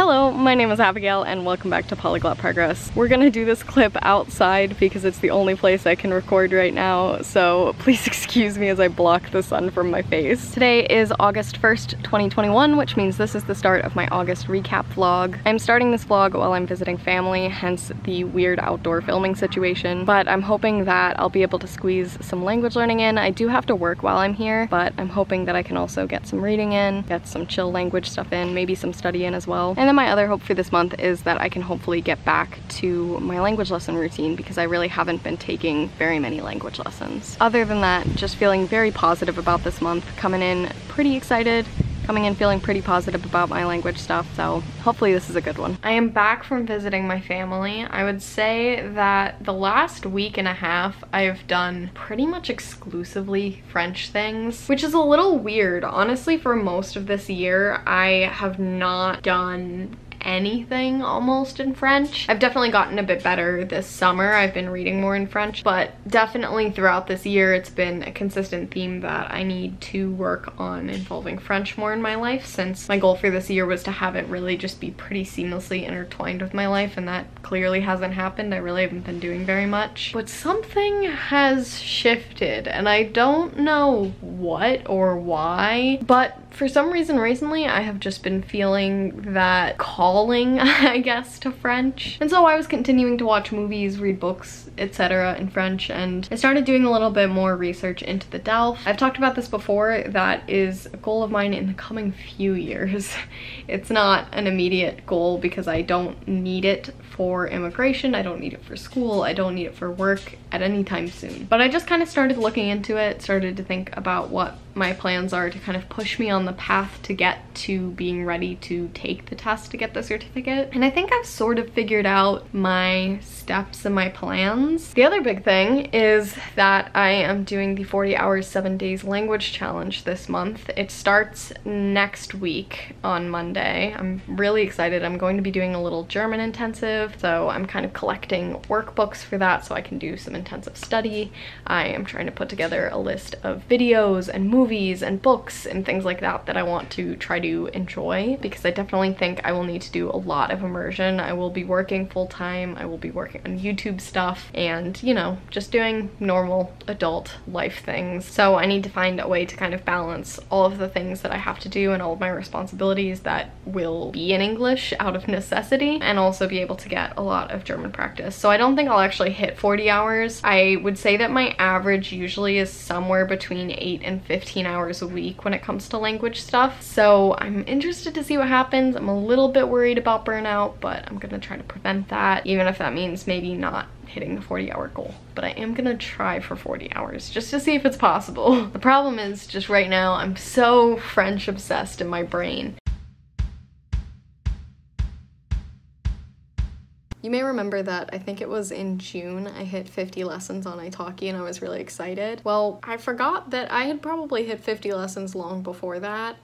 Hello, my name is Abigail and welcome back to Polyglot Progress. We're gonna do this clip outside because it's the only place I can record right now, so please excuse me as I block the sun from my face. Today is August 1st, 2021, which means this is the start of my August recap vlog. I'm starting this vlog while I'm visiting family, hence the weird outdoor filming situation, but I'm hoping that I'll be able to squeeze some language learning in. I do have to work while I'm here, but I'm hoping that I can also get some reading in, get some chill language stuff in, maybe some study in as well. And then my other hope for this month is that I can hopefully get back to my language lesson routine because I really haven't been taking very many language lessons. Other than that, just feeling very positive about this month, coming in pretty excited, coming in feeling pretty positive about my language stuff, so hopefully this is a good one. I am back from visiting my family. I would say that the last week and a half I've done pretty much exclusively French things, which is a little weird. Honestly, for most of this year, I have not done anything almost in French. I've definitely gotten a bit better this summer. I've been reading more in French, but definitely throughout this year it's been a consistent theme that I need to work on involving French more in my life, since my goal for this year was to have it really just be pretty seamlessly intertwined with my life, and that clearly hasn't happened. I really haven't been doing very much. But something has shifted and I don't know what or why, but for some reason recently I have just been feeling that calling, I guess, to French. And so I was continuing to watch movies, read books, etc. in French, and I started doing a little bit more research into the DELF. I've talked about this before. That is a goal of mine in the coming few years. It's not an immediate goal because I don't need it for immigration, I don't need it for school, I don't need it for work at any time soon. But I just kind of started looking into it, started to think about what my plans are to kind of push me on the path to get to being ready to take the test to get the certificate. And I think I've sort of figured out my steps and my plans. The other big thing is that I am doing the 40 hours 7 days language challenge this month. It starts next week on Monday. I'm really excited. I'm going to be doing a little German intensive, so I'm kind of collecting workbooks for that so I can do some intensive study. I am trying to put together a list of videos and movies and books and things like that that I want to try to enjoy, because I definitely think I will need to do a lot of immersion. I will be working full-time, I will be working on YouTube stuff and, you know, just doing normal adult life things. So I need to find a way to kind of balance all of the things that I have to do and all of my responsibilities that will be in English out of necessity, and also be able to get a lot of German practice. So I don't think I'll actually hit 40 hours. I would say that my average usually is somewhere between 8 and 15 hours a week when it comes to language stuff. So I'm interested to see what happens. I'm a little bit worried about burnout, but I'm gonna try to prevent that, even if that means maybe not hitting the 40-hour goal. But I am gonna try for 40 hours just to see if it's possible. The problem is just right now I'm so French obsessed in my brain. You may remember that I think it was in June I hit 50 lessons on italki and I was really excited. Well, I forgot that I had probably hit 50 lessons long before that,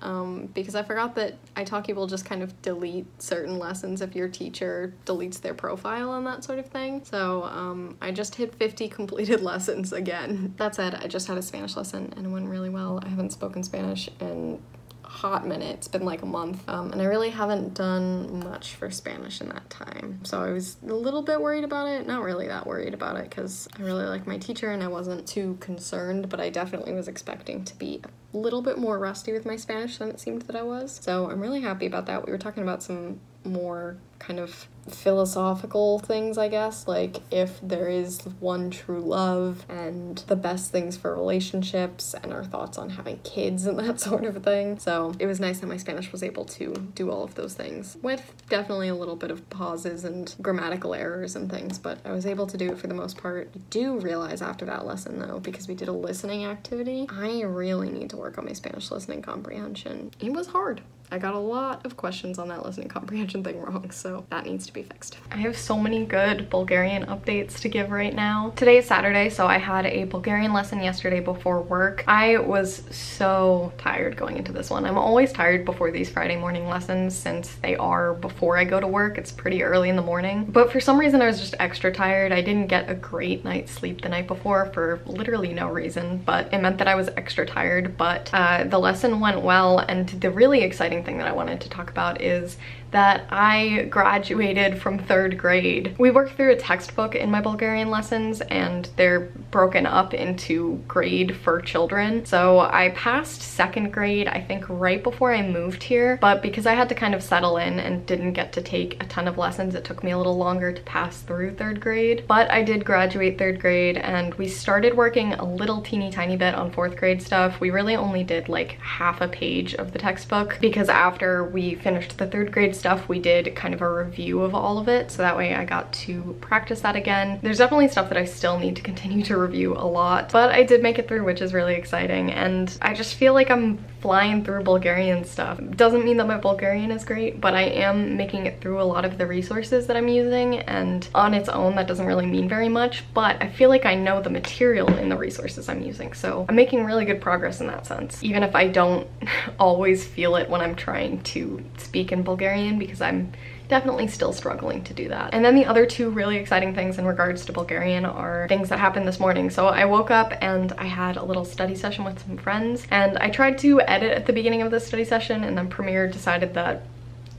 because I forgot that italki will just kind of delete certain lessons if your teacher deletes their profile and that sort of thing. So I just hit 50 completed lessons again. That said, I just had a Spanish lesson and it went really well. I haven't spoken Spanish in hot minute. It's been like a month, and I really haven't done much for Spanish in that time. So I was a little bit worried about it. Not really that worried about it because I really like my teacher and I wasn't too concerned, but I definitely was expecting to be a little bit more rusty with my Spanish than it seemed that I was. So I'm really happy about that. We were talking about some more kind of philosophical things, I guess, like if there is one true love and the best things for relationships and our thoughts on having kids and that sort of thing. So it was nice that my Spanish was able to do all of those things with definitely a little bit of pauses and grammatical errors and things, but I was able to do it for the most part. I do realize after that lesson though, because we did a listening activity, I really need to work on my Spanish listening comprehension. It was hard. I got a lot of questions on that listening comprehension thing wrong, so that needs to be fixed. I have so many good Bulgarian updates to give right now. Today is Saturday, so I had a Bulgarian lesson yesterday before work. I was so tired going into this one. I'm always tired before these Friday morning lessons since they are before I go to work. It's pretty early in the morning, but for some reason I was just extra tired. I didn't get a great night's sleep the night before for literally no reason, but it meant that I was extra tired. But the lesson went well, and the really exciting thing that I wanted to talk about is that I graduated from 3rd grade. We worked through a textbook in my Bulgarian lessons, and they're broken up into grade for children. So I passed 2nd grade, I think right before I moved here, but because I had to kind of settle in and didn't get to take a ton of lessons, it took me a little longer to pass through 3rd grade. But I did graduate 3rd grade, and we started working a little teeny tiny bit on 4th grade stuff. We really only did like half a page of the textbook, because after we finished the 3rd grade stuff, we did kind of a review of all of it, so that way I got to practice that again. There's definitely stuff that I still need to continue to review a lot, but I did make it through, which is really exciting, and I just feel like I'm flying through Bulgarian stuff. Doesn't mean that my Bulgarian is great, but I am making it through a lot of the resources that I'm using, and on its own that doesn't really mean very much, but I feel like I know the material in the resources I'm using, so I'm making really good progress in that sense, even if I don't always feel it when I'm trying to speak in Bulgarian, because I'm definitely still struggling to do that. And then the other 2 really exciting things in regards to Bulgarian are things that happened this morning. So I woke up and I had a little study session with some friends, and I tried to edit at the beginning of the study session, and then Premiere decided that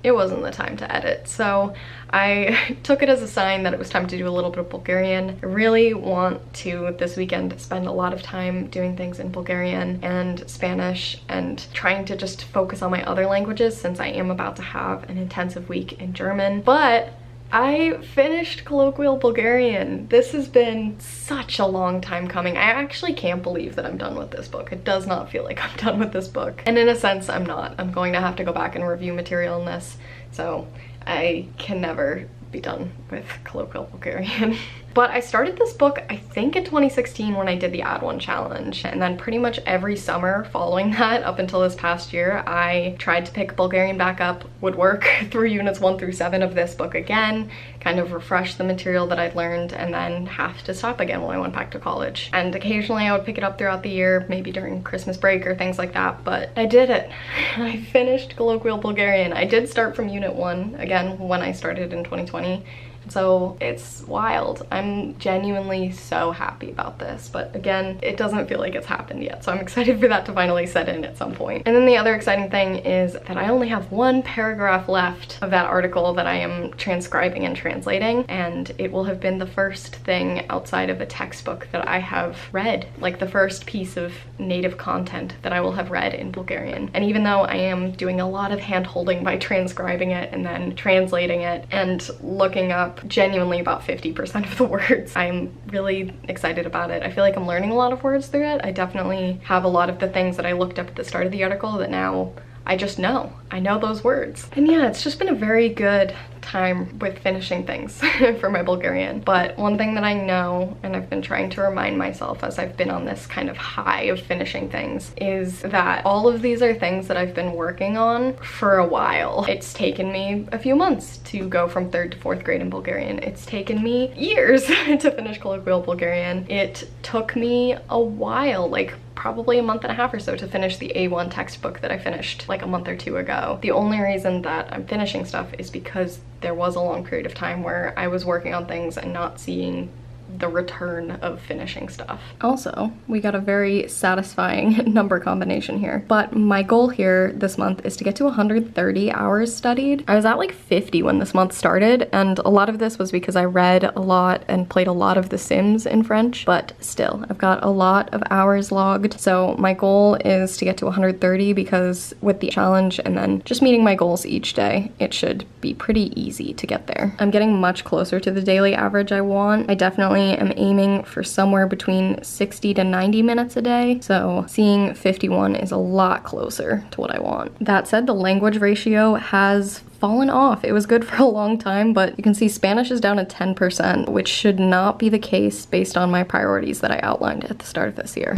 it wasn't the time to edit. So I took it as a sign that it was time to do a little bit of Bulgarian. I really want to, this weekend, spend a lot of time doing things in Bulgarian and Spanish and trying to just focus on my other languages, since I am about to have an intensive week in German. But I finished colloquial Bulgarian. This has been such a long time coming. I actually can't believe that I'm done with this book. It does not feel like I'm done with this book. And in a sense, I'm not. I'm going to have to go back and review material in this, so I can never be done with colloquial Bulgarian. But I started this book, I think in 2016 when I did the Add One challenge, and then pretty much every summer following that up until this past year, I tried to pick Bulgarian back up, would work through units 1 through 7 of this book again, kind of refresh the material that I'd learned, and then have to stop again when I went back to college. And occasionally I would pick it up throughout the year, maybe during Christmas break or things like that, but I did it. I finished colloquial Bulgarian. I did start from unit 1 again when I started in 2020. So it's wild. I'm genuinely so happy about this, but again, it doesn't feel like it's happened yet, so I'm excited for that to finally set in at some point. And then the other exciting thing is that I only have 1 paragraph left of that article that I am transcribing and translating, and it will have been the first thing outside of a textbook that I have read, like the first piece of native content that I will have read in Bulgarian. And even though I am doing a lot of hand-holding by transcribing it and then translating it and looking up genuinely about 50% of the words, I'm really excited about it. I feel like I'm learning a lot of words through it. I definitely have a lot of the things that I looked up at the start of the article that now I just know. I know those words. And yeah, it's just been a very good time with finishing things for my Bulgarian. But one thing that I know, and I've been trying to remind myself as I've been on this kind of high of finishing things, is that all of these are things that I've been working on for a while. It's taken me a few months to go from 3rd to 4th grade in Bulgarian. It's taken me years to finish colloquial Bulgarian. It took me a while, like probably a month and a half or so, to finish the A1 textbook that I finished like a month or 2 ago. The only reason that I'm finishing stuff is because there was a long period of time where I was working on things and not seeing the return of finishing stuff. Also, we got a very satisfying number combination here, but my goal here this month is to get to 130 hours studied. I was at like 50 when this month started, and a lot of this was because I read a lot and played a lot of The Sims in French, but still, I've got a lot of hours logged. So my goal is to get to 130, because with the challenge and then just meeting my goals each day, it should be pretty easy to get there. I'm getting much closer to the daily average I want. I definitely am aiming for somewhere between 60 to 90 minutes a day, so seeing 51 is a lot closer to what I want. That said, the language ratio has fallen off. It was good for a long time, but you can see Spanish is down at 10%, which should not be the case based on my priorities that I outlined at the start of this year.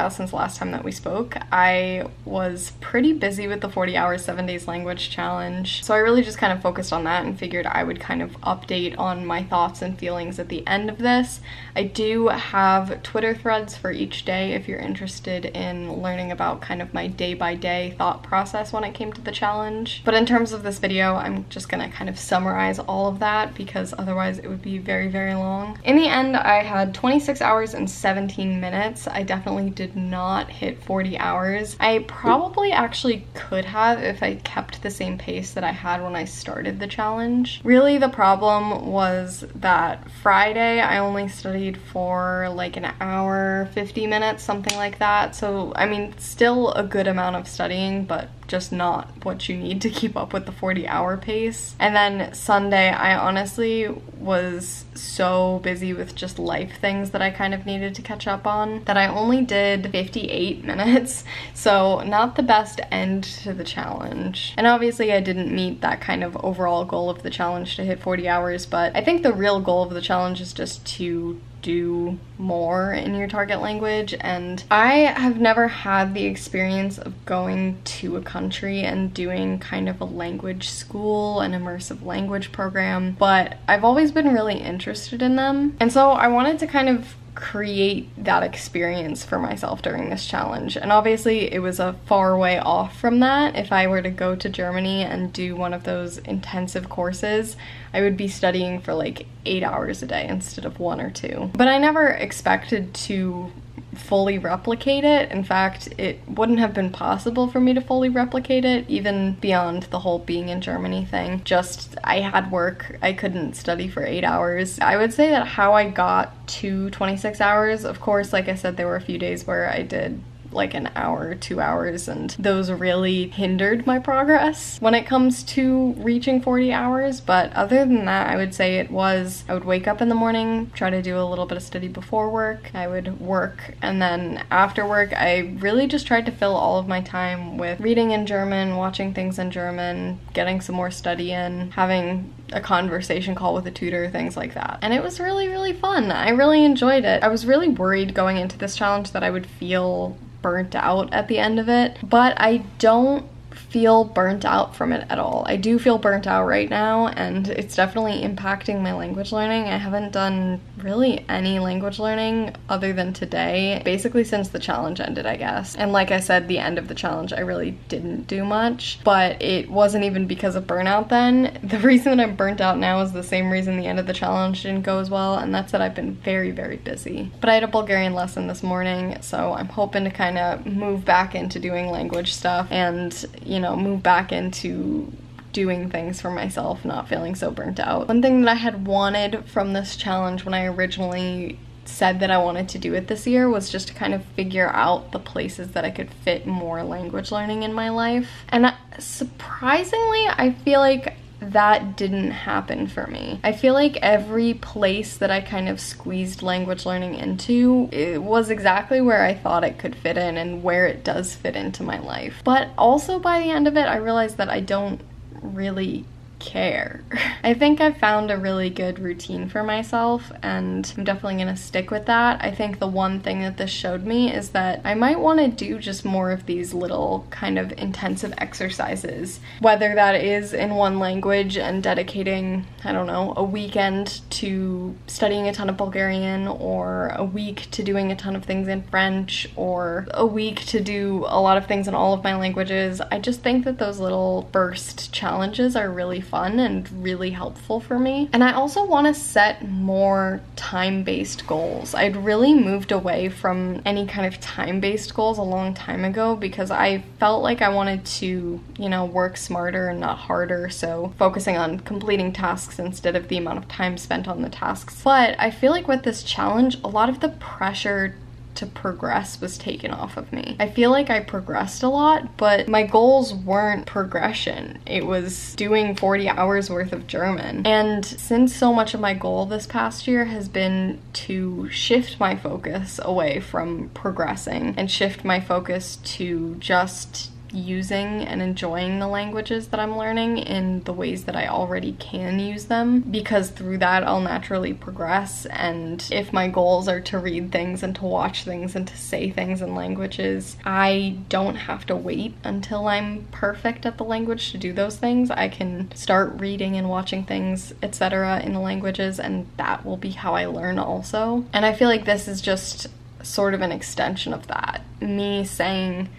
while since the last time that we spoke. I was pretty busy with the 40 hours 7 days language challenge, so I really just kind of focused on that and figured I would kind of update on my thoughts and feelings at the end of this. I do have Twitter threads for each day if you're interested in learning about kind of my day-by-day thought process when it came to the challenge. But in terms of this video, I'm just gonna kind of summarize all of that because otherwise it would be very, very long. In the end, I had 26 hours and 17 minutes. I definitely did not hit 40 hours. I probably actually could have if I kept the same pace that I had when I started the challenge. Really, the problem was that Friday I only studied for like an hour, 50 minutes, something like that. So, I mean, still a good amount of studying, but just not what you need to keep up with the 40-hour pace. And then Sunday, I honestly was so busy with just life things that I kind of needed to catch up on that I only did 58 minutes. So not the best end to the challenge. And obviously I didn't meet that kind of overall goal of the challenge to hit 40 hours, but I think the real goal of the challenge is just to do more in your target language. And I have never had the experience of going to a country and doing kind of a language school, an immersive language program, but I've always been really interested in them. And so I wanted to kind of create that experience for myself during this challenge. And obviously it was a far way off from that. If I were to go to Germany and do one of those intensive courses, I would be studying for like 8 hours a day instead of 1 or 2. But I never expected to fully replicate it. In fact, it wouldn't have been possible for me to fully replicate it, even beyond the whole being in Germany thing. Just, I had work, I couldn't study for 8 hours. I would say that how I got to 26 hours, of course, like I said, there were a few days where I did like an hour, 2 hours, and those really hindered my progress when it comes to reaching 40 hours. But other than that, I would say I would wake up in the morning, try to do a little bit of study before work, I would work, and then after work, I really just tried to fill all of my time with reading in German, watching things in German, getting some more study in, having a conversation call with a tutor, things like that. And it was really, really fun. I really enjoyed it. I was really worried going into this challenge that I would feel burnt out at the end of it, but I don't feel burnt out from it at all. I do feel burnt out right now, and it's definitely impacting my language learning. I haven't done really any language learning other than today, basically since the challenge ended, I guess. And like I said, the end of the challenge, I really didn't do much, but it wasn't even because of burnout then. The reason that I'm burnt out now is the same reason the end of the challenge didn't go as well, and that's that I've been very, very busy. But I had a Bulgarian lesson this morning, so I'm hoping to kind of move back into doing language stuff and, you know, move back into doing things for myself, not feeling so burnt out. One thing that I had wanted from this challenge when I originally said that I wanted to do it this year was just to kind of figure out the places that I could fit more language learning in my life. And surprisingly, I feel like that didn't happen for me. I feel like every place that I kind of squeezed language learning into, it was exactly where I thought it could fit in and where it does fit into my life. But also by the end of it, I realized that I don't really care. I think I found a really good routine for myself, and I'm definitely gonna stick with that. I think the one thing that this showed me is that I might want to do just more of these little kind of intensive exercises, whether that is in one language and dedicating, I don't know, a weekend to studying a ton of Bulgarian, or a week to doing a ton of things in French, or a week to do a lot of things in all of my languages. I just think that those little burst challenges are really fun and really helpful for me. And I also want to set more time-based goals. I'd really moved away from any kind of time-based goals a long time ago because I felt like I wanted to, you know, work smarter and not harder, so focusing on completing tasks instead of the amount of time spent on the tasks. But I feel like with this challenge, a lot of the pressure to progress was taken off of me. I feel like I progressed a lot, but my goals weren't progression. It was doing 40 hours worth of German. And since so much of my goal this past year has been to shift my focus away from progressing and shift my focus to just using and enjoying the languages that I'm learning in the ways that I already can use them, because through that I'll naturally progress. And if my goals are to read things and to watch things and to say things in languages, I don't have to wait until I'm perfect at the language to do those things. I can start reading and watching things, etc., in the languages, and that will be how I learn also. And I feel like this is just sort of an extension of that. Me saying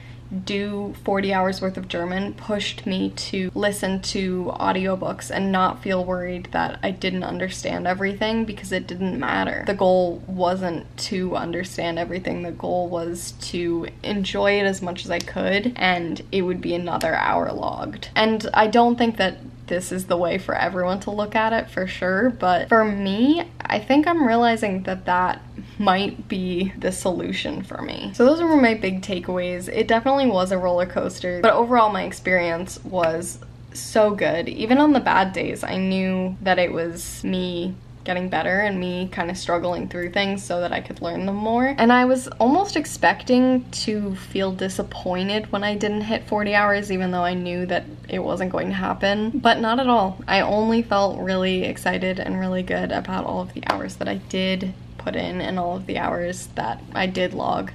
do 40 hours worth of German pushed me to listen to audiobooks and not feel worried that I didn't understand everything, because it didn't matter. The goal wasn't to understand everything. The goal was to enjoy it as much as I could, and it would be another hour logged. And I don't think that this is the way for everyone to look at it, for sure, but for me, I think I'm realizing that that might be the solution for me. So those were my big takeaways. It definitely was a roller coaster, but overall my experience was so good. Even on the bad days, I knew that it was me getting better and me kind of struggling through things so that I could learn them more. And I was almost expecting to feel disappointed when I didn't hit 40 hours, even though I knew that it wasn't going to happen, but not at all. I only felt really excited and really good about all of the hours that I did put in and all of the hours that I did log.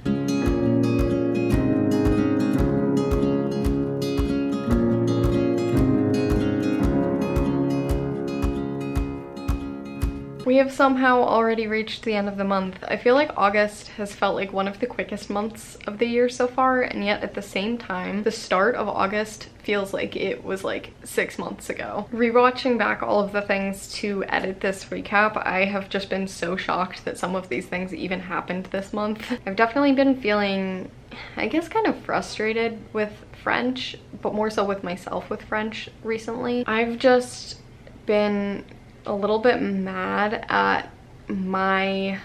We have somehow already reached the end of the month. I feel like August has felt like one of the quickest months of the year so far, and yet at the same time, the start of August feels like it was like 6 months ago. Rewatching back all of the things to edit this recap, I have just been so shocked that some of these things even happened this month. I've definitely been feeling, I guess, kind of frustrated with French, but more so with myself with French recently. I've just been a little bit mad at my,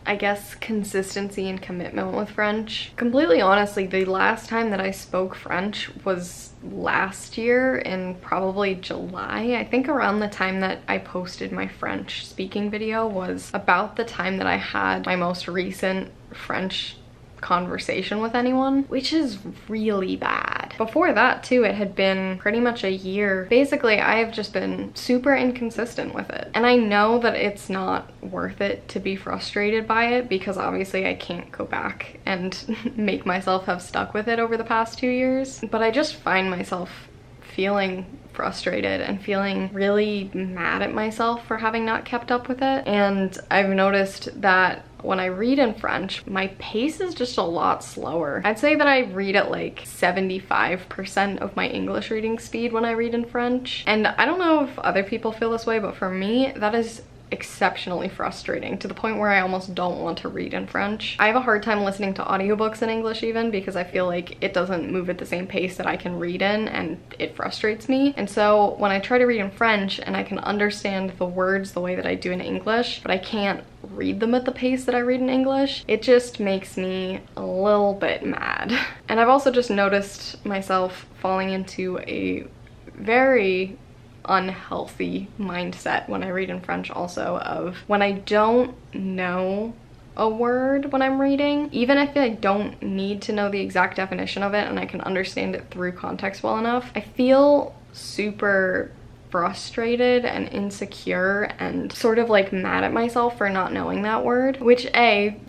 I guess, consistency and commitment with French. Completely honestly, the last time that I spoke French was last year in probably July. I think around the time that I posted my French speaking video was about the time that I had my most recent French conversation with anyone, which is really bad. Before that too, it had been pretty much a year. Basically, I have just been super inconsistent with it. And I know that it's not worth it to be frustrated by it, because obviously I can't go back and make myself have stuck with it over the past 2 years. But I just find myself feeling frustrated and feeling really mad at myself for having not kept up with it. And I've noticed that when I read in French, my pace is just a lot slower. I'd say that I read at like 75% of my English reading speed when I read in French. And I don't know if other people feel this way, but for me, that is exceptionally frustrating, to the point where I almost don't want to read in French. I have a hard time listening to audiobooks in English even, because I feel like it doesn't move at the same pace that I can read in, and it frustrates me. And so when I try to read in French and I can understand the words the way that I do in English, but I can't read them at the pace that I read in English, it just makes me a little bit mad. And I've also just noticed myself falling into a very unhealthy mindset when I read in French also, of when I don't know a word when I'm reading, even if I don't need to know the exact definition of it and I can understand it through context well enough, I feel super frustrated and insecure and sort of like mad at myself for not knowing that word, which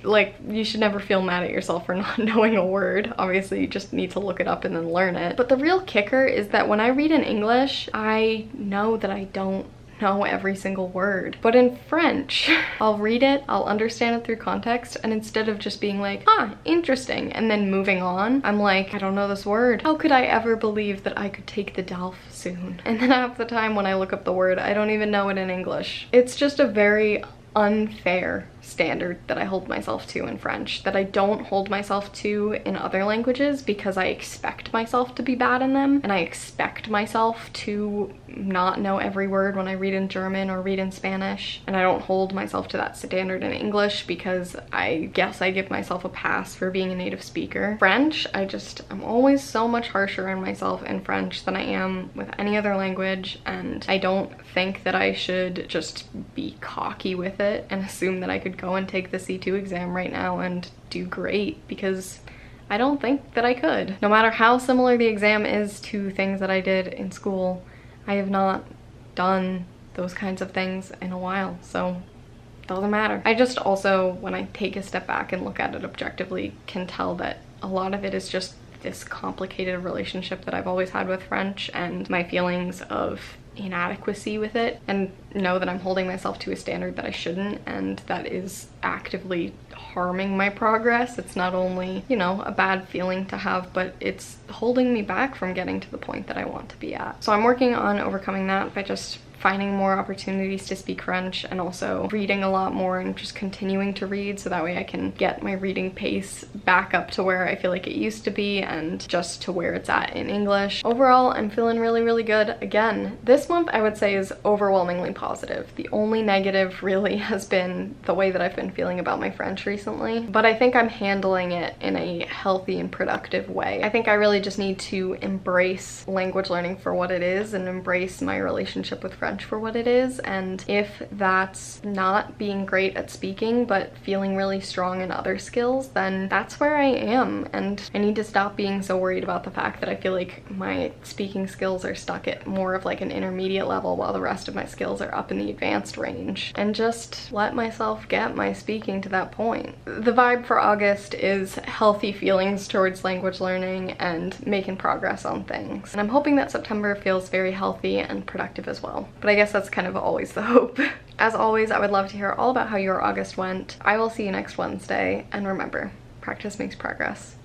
like, you should never feel mad at yourself for not knowing a word. Obviously you just need to look it up and then learn it. But the real kicker is that when I read in English, I know that I don't know every single word. But in French, I'll read it, I'll understand it through context, and instead of just being like, ah, interesting, and then moving on, I'm like, I don't know this word. How could I ever believe that I could take the DELF soon? And then half the time when I look up the word, I don't even know it in English. It's just a very unfair standard that I hold myself to in French, that I don't hold myself to in other languages, because I expect myself to be bad in them, and I expect myself to not know every word when I read in German or read in Spanish, and I don't hold myself to that standard in English because I guess I give myself a pass for being a native speaker. French, I'm always so much harsher on myself in French than I am with any other language, and I don't think that I should just be cocky with it and assume that I could go and take the C2 exam right now and do great, because I don't think that I could. No matter how similar the exam is to things that I did in school, I have not done those kinds of things in a while, so doesn't matter. I just also, when I take a step back and look at it objectively, can tell that a lot of it is just this complicated relationship that I've always had with French and my feelings of inadequacy with it, and know that I'm holding myself to a standard that I shouldn't, and that is actively harming my progress. It's not only, you know, a bad feeling to have, but it's holding me back from getting to the point that I want to be at. So I'm working on overcoming that by just finding more opportunities to speak French, and also reading a lot more and just continuing to read, so that way I can get my reading pace back up to where I feel like it used to be and just to where it's at in English. Overall, I'm feeling really, really good. Again, this month I would say is overwhelmingly positive. The only negative really has been the way that I've been feeling about my French recently, but I think I'm handling it in a healthy and productive way. I think I really just need to embrace language learning for what it is and embrace my relationship with French for what it is, and if that's not being great at speaking but feeling really strong in other skills, then that's where I am, and I need to stop being so worried about the fact that I feel like my speaking skills are stuck at more of like an intermediate level while the rest of my skills are up in the advanced range, and just let myself get my speaking to that point. The vibe for August is healthy feelings towards language learning and making progress on things, and I'm hoping that September feels very healthy and productive as well. But I guess that's kind of always the hope. As always, I would love to hear all about how your August went. I will see you next Wednesday, and remember, practice makes progress.